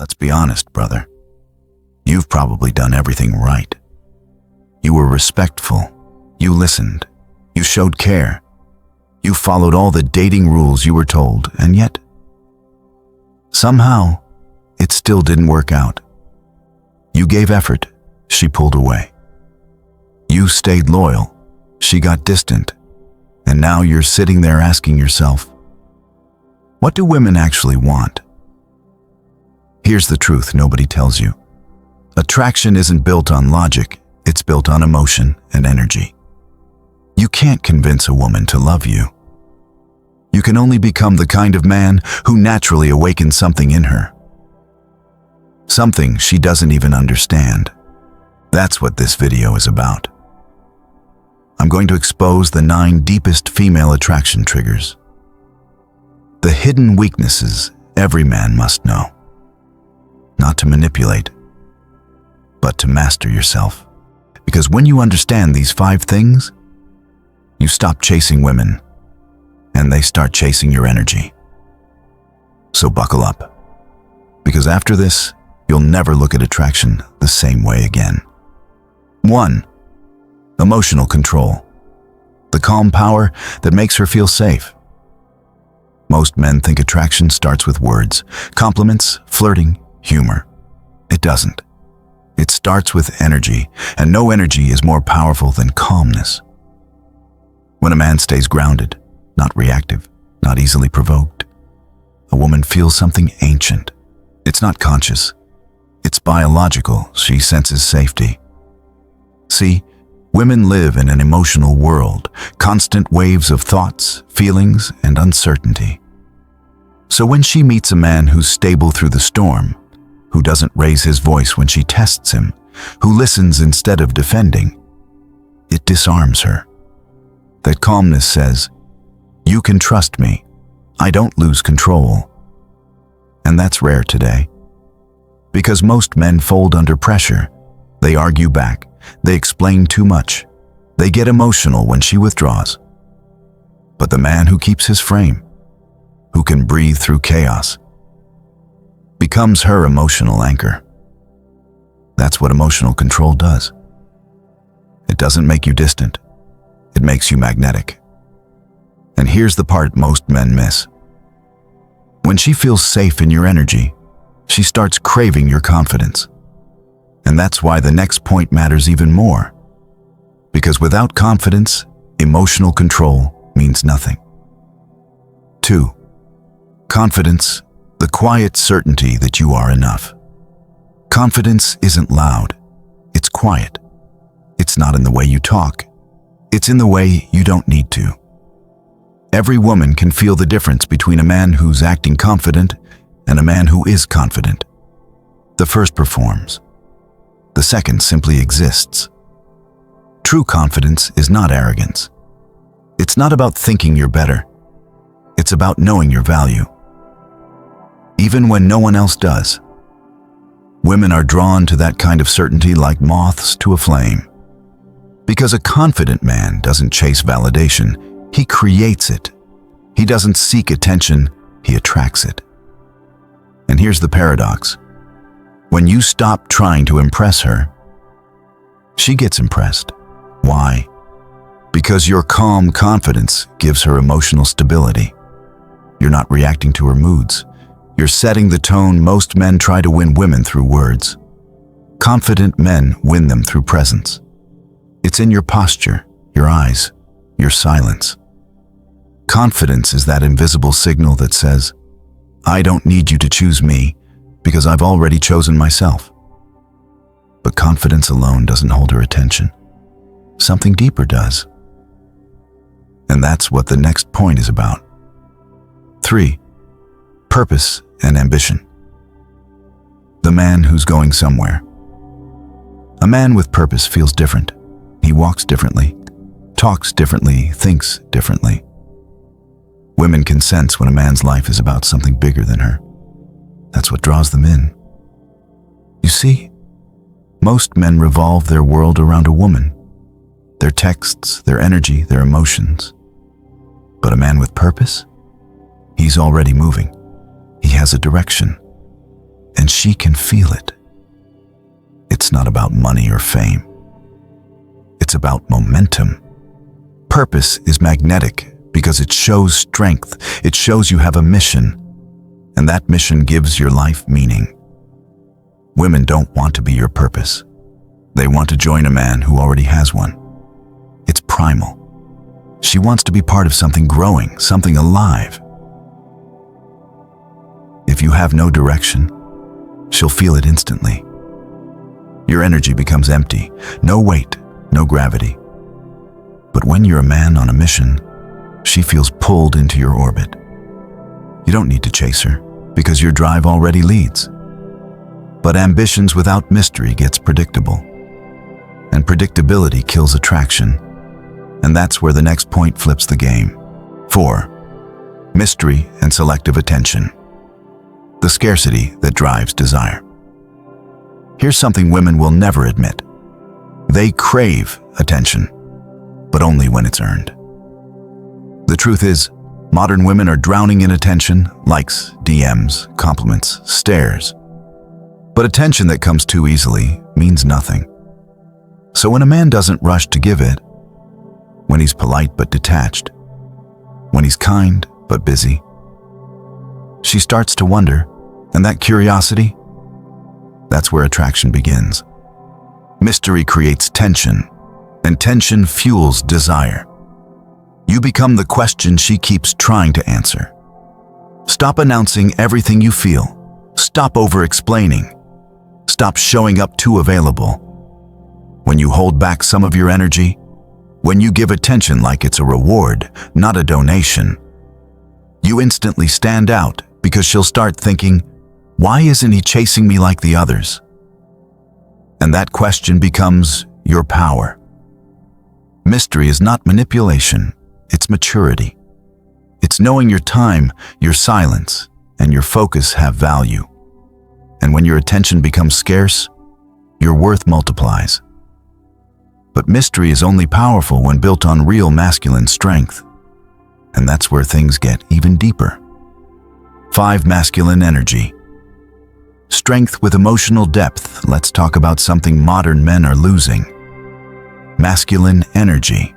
Let's be honest, brother. You've probably done everything right. You were respectful. You listened. You showed care. You followed all the dating rules you were told, and yet, somehow, it still didn't work out. You gave effort. She pulled away. You stayed loyal. She got distant. And now you're sitting there asking yourself, what do women actually want? Here's the truth nobody tells you. Attraction isn't built on logic, it's built on emotion and energy. You can't convince a woman to love you. You can only become the kind of man who naturally awakens something in her. Something she doesn't even understand. That's what this video is about. I'm going to expose the 9 deepest female attraction triggers. The hidden weaknesses every man must know. Not to manipulate, but to master yourself. Because when you understand these 5 things, you stop chasing women, and they start chasing your energy. So buckle up, because after this, you'll never look at attraction the same way again. 1. Emotional control. The calm power that makes her feel safe. Most men think attraction starts with words, compliments, flirting, humor. It doesn't. It starts with energy, and no energy is more powerful than calmness. When a man stays grounded, not reactive, not easily provoked, a woman feels something ancient. It's not conscious. It's biological. She senses safety. See, women live in an emotional world, constant waves of thoughts, feelings, and uncertainty. So when she meets a man who's stable through the storm, who doesn't raise his voice when she tests him, who listens instead of defending, it disarms her. That calmness says, you can trust me. I don't lose control. And that's rare today. Because most men fold under pressure. They argue back. They explain too much. They get emotional when she withdraws. But the man who keeps his frame, who can breathe through chaos, becomes her emotional anchor. That's what emotional control does. It doesn't make you distant. It makes you magnetic. And here's the part most men miss. When she feels safe in your energy, she starts craving your confidence. And that's why the next point matters even more. Because without confidence, emotional control means nothing. 2. Confidence, the quiet certainty that you are enough. Confidence isn't loud. It's quiet. It's not in the way you talk. It's in the way you don't need to. Every woman can feel the difference between a man who's acting confident and a man who is confident. The first performs. The second simply exists. True confidence is not arrogance. It's not about thinking you're better. It's about knowing your value. Even when no one else does. Women are drawn to that kind of certainty like moths to a flame. Because a confident man doesn't chase validation, he creates it. He doesn't seek attention, he attracts it. And here's the paradox. When you stop trying to impress her, she gets impressed. Why? Because your calm confidence gives her emotional stability. You're not reacting to her moods. You're setting the tone. Most men try to win women through words. Confident men win them through presence. It's in your posture, your eyes, your silence. Confidence is that invisible signal that says, I don't need you to choose me because I've already chosen myself. But confidence alone doesn't hold her attention. Something deeper does. And that's what the next point is about. 3. Purpose and ambition. The man who's going somewhere. A man with purpose feels different. He walks differently, talks differently, thinks differently. Women can sense when a man's life is about something bigger than her. That's what draws them in. You see, most men revolve their world around a woman. Their texts, their energy, their emotions. But a man with purpose? He's already moving. He has a direction. and she can feel it. It's not about money or fame. It's about momentum. Purpose is magnetic because it shows strength. It shows you have a mission, and that mission gives your life meaning. Women don't want to be your purpose. They want to join a man who already has one. It's primal. She wants to be part of something growing, something alive. If you have no direction, she'll feel it instantly. Your energy becomes empty, no weight, no gravity. But when you're a man on a mission, she feels pulled into your orbit. You don't need to chase her, because your drive already leads. But ambitions without mystery gets predictable. And predictability kills attraction. And that's where the next point flips the game. 4. Mystery and selective attention. The scarcity that drives desire. Here's something women will never admit. They crave attention, but only when it's earned. The truth is, modern women are drowning in attention, likes, DMs, compliments, stares. But attention that comes too easily means nothing. So when a man doesn't rush to give it, when he's polite but detached, when he's kind but busy, she starts to wonder, and that curiosity, that's where attraction begins. Mystery creates tension, and tension fuels desire. You become the question she keeps trying to answer. Stop announcing everything you feel. Stop over-explaining. Stop showing up too available. When you hold back some of your energy, when you give attention like it's a reward, not a donation, you instantly stand out because she'll start thinking, why isn't he chasing me like the others? And that question becomes your power. Mystery is not manipulation, it's maturity. It's knowing your time, your silence, and your focus have value. And when your attention becomes scarce, your worth multiplies. But mystery is only powerful when built on real masculine strength. And that's where things get even deeper. 5. Masculine energy. Strength with emotional depth. Let's talk about something modern men are losing. Masculine energy.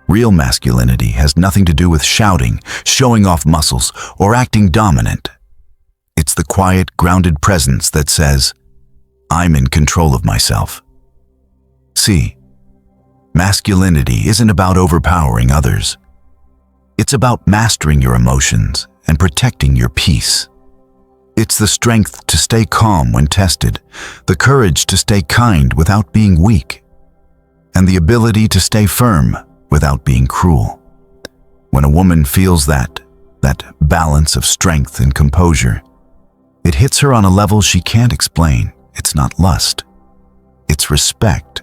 Real masculinity has nothing to do with shouting, showing off muscles, or acting dominant. It's the quiet, grounded presence that says, I'm in control of myself. See, masculinity isn't about overpowering others. It's about mastering your emotions and protecting your peace. It's the strength to stay calm when tested, the courage to stay kind without being weak, and the ability to stay firm without being cruel. When a woman feels that balance of strength and composure, it hits her on a level she can't explain. It's not lust. It's respect.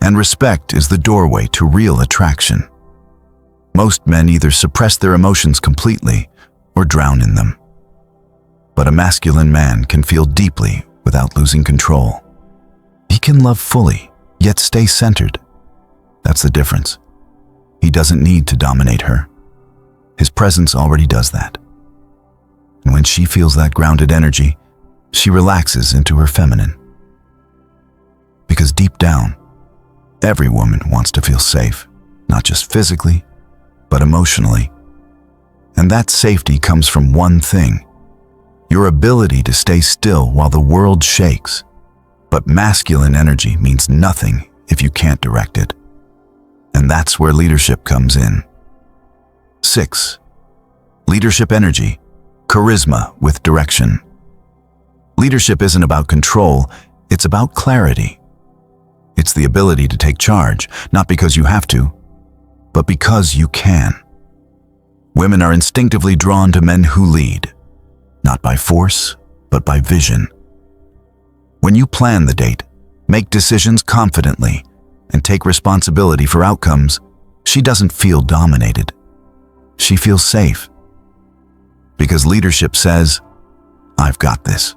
And respect is the doorway to real attraction. Most men either suppress their emotions completely or drown in them. But a masculine man can feel deeply without losing control. He can love fully, yet stay centered. That's the difference. He doesn't need to dominate her. His presence already does that. And when she feels that grounded energy, she relaxes into her feminine. Because deep down, every woman wants to feel safe, not just physically, but emotionally. And that safety comes from one thing: your ability to stay still while the world shakes. But masculine energy means nothing if you can't direct it. And that's where leadership comes in. 6. Leadership energy, charisma with direction. Leadership isn't about control, it's about clarity. It's the ability to take charge, not because you have to, but because you can. Women are instinctively drawn to men who lead, not by force, but by vision. When you plan the date, make decisions confidently, and take responsibility for outcomes, she doesn't feel dominated. She feels safe. Because leadership says, I've got this.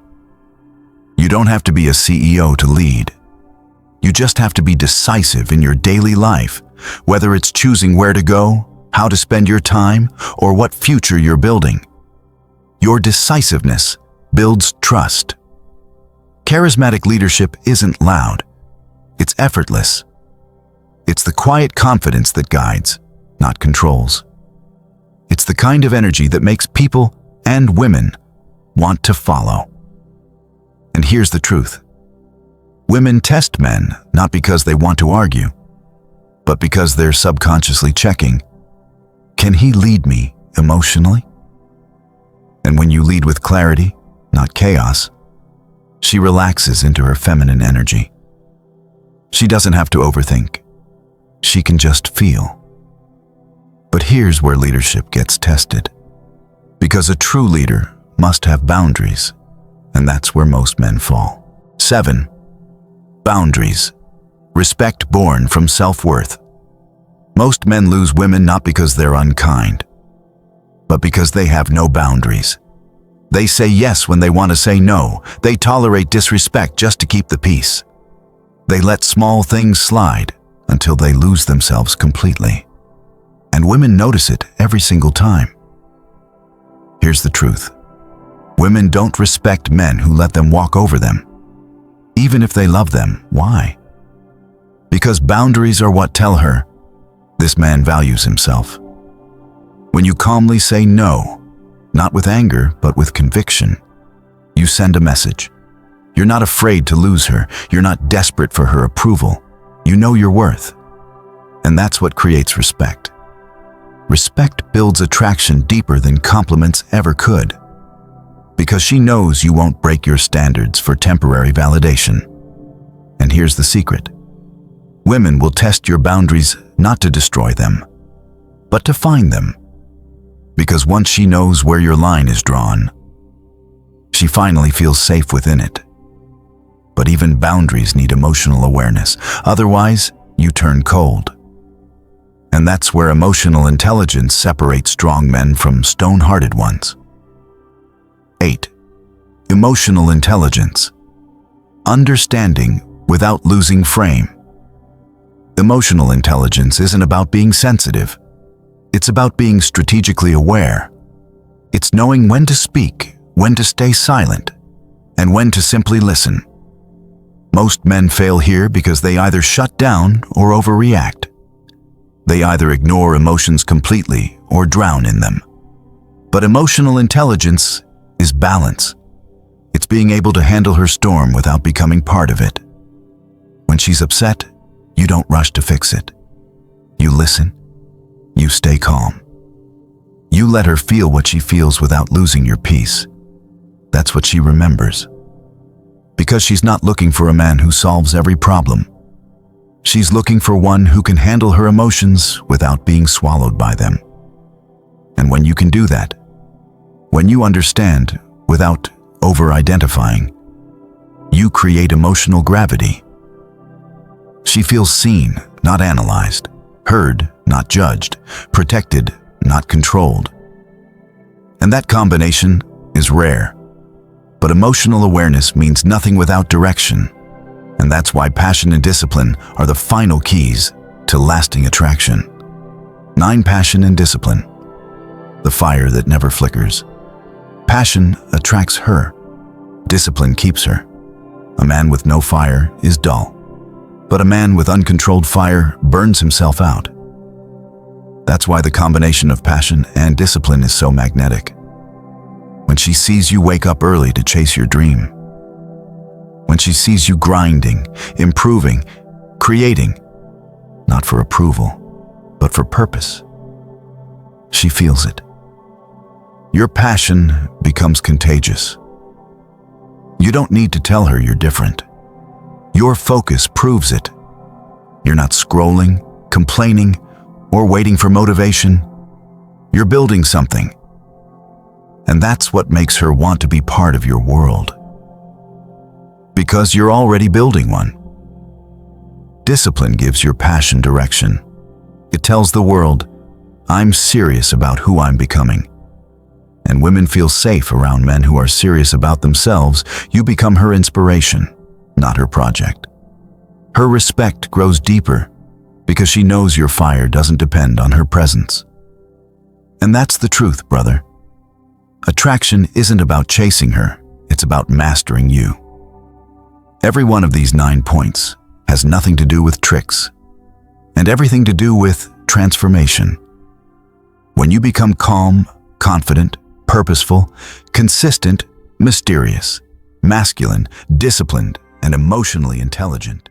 You don't have to be a CEO to lead. You just have to be decisive in your daily life, whether it's choosing where to go, how to spend your time, or what future you're building. Your decisiveness builds trust. Charismatic leadership isn't loud. It's effortless. It's the quiet confidence that guides, not controls. It's the kind of energy that makes people and women want to follow. And here's the truth. Women test men not because they want to argue, but because they're subconsciously checking, can he lead me emotionally? And when you lead with clarity, not chaos, she relaxes into her feminine energy. She doesn't have to overthink. She can just feel. But here's where leadership gets tested. Because a true leader must have boundaries, and that's where most men fall. 7. Boundaries. Respect born from self-worth. Most men lose women not because they're unkind, but because they have no boundaries. They say yes when they want to say no. They tolerate disrespect just to keep the peace. They let small things slide until they lose themselves completely. And women notice it every single time. Here's the truth. Women don't respect men who let them walk over them. Even if they love them, why? Because boundaries are what tell her, this man values himself. When you calmly say no, not with anger, but with conviction, you send a message. You're not afraid to lose her. You're not desperate for her approval. You know your worth. And that's what creates respect. Respect builds attraction deeper than compliments ever could. Because she knows you won't break your standards for temporary validation. And here's the secret. Women will test your boundaries not to destroy them, but to find them. Because once she knows where your line is drawn, she finally feels safe within it. But even boundaries need emotional awareness. Otherwise, you turn cold. And that's where emotional intelligence separates strong men from stone-hearted ones. 8. Emotional intelligence. Understanding without losing frame. Emotional intelligence isn't about being sensitive. It's about being strategically aware. It's knowing when to speak, when to stay silent, and when to simply listen. Most men fail here because they either shut down or overreact. They either ignore emotions completely or drown in them. But emotional intelligence is balance. It's being able to handle her storm without becoming part of it. When she's upset, you don't rush to fix it. You listen. You stay calm. You let her feel what she feels without losing your peace. That's what she remembers. Because she's not looking for a man who solves every problem. She's looking for one who can handle her emotions without being swallowed by them. And when you can do that, when you understand without over-identifying, you create emotional gravity. She feels seen, not analyzed, heard, not judged, protected, not controlled. And that combination is rare. But emotional awareness means nothing without direction. And that's why passion and discipline are the final keys to lasting attraction. 9. Passion and discipline. The fire that never flickers. Passion attracts her. Discipline keeps her. A man with no fire is dull. But a man with uncontrolled fire burns himself out. That's why the combination of passion and discipline is so magnetic. When she sees you wake up early to chase your dream, when she sees you grinding, improving, creating, not for approval, but for purpose, she feels it. Your passion becomes contagious. You don't need to tell her you're different. Your focus proves it. You're not scrolling, complaining, or waiting for motivation. You're building something. And that's what makes her want to be part of your world. Because you're already building one. Discipline gives your passion direction. It tells the world, I'm serious about who I'm becoming. And women feel safe around men who are serious about themselves. You become her inspiration, not her project. Her respect grows deeper because she knows your fire doesn't depend on her presence. And that's the truth, brother. Attraction isn't about chasing her, it's about mastering you. Every one of these 9 points has nothing to do with tricks, and everything to do with transformation. When you become calm, confident, purposeful, consistent, mysterious, masculine, disciplined, and emotionally intelligent,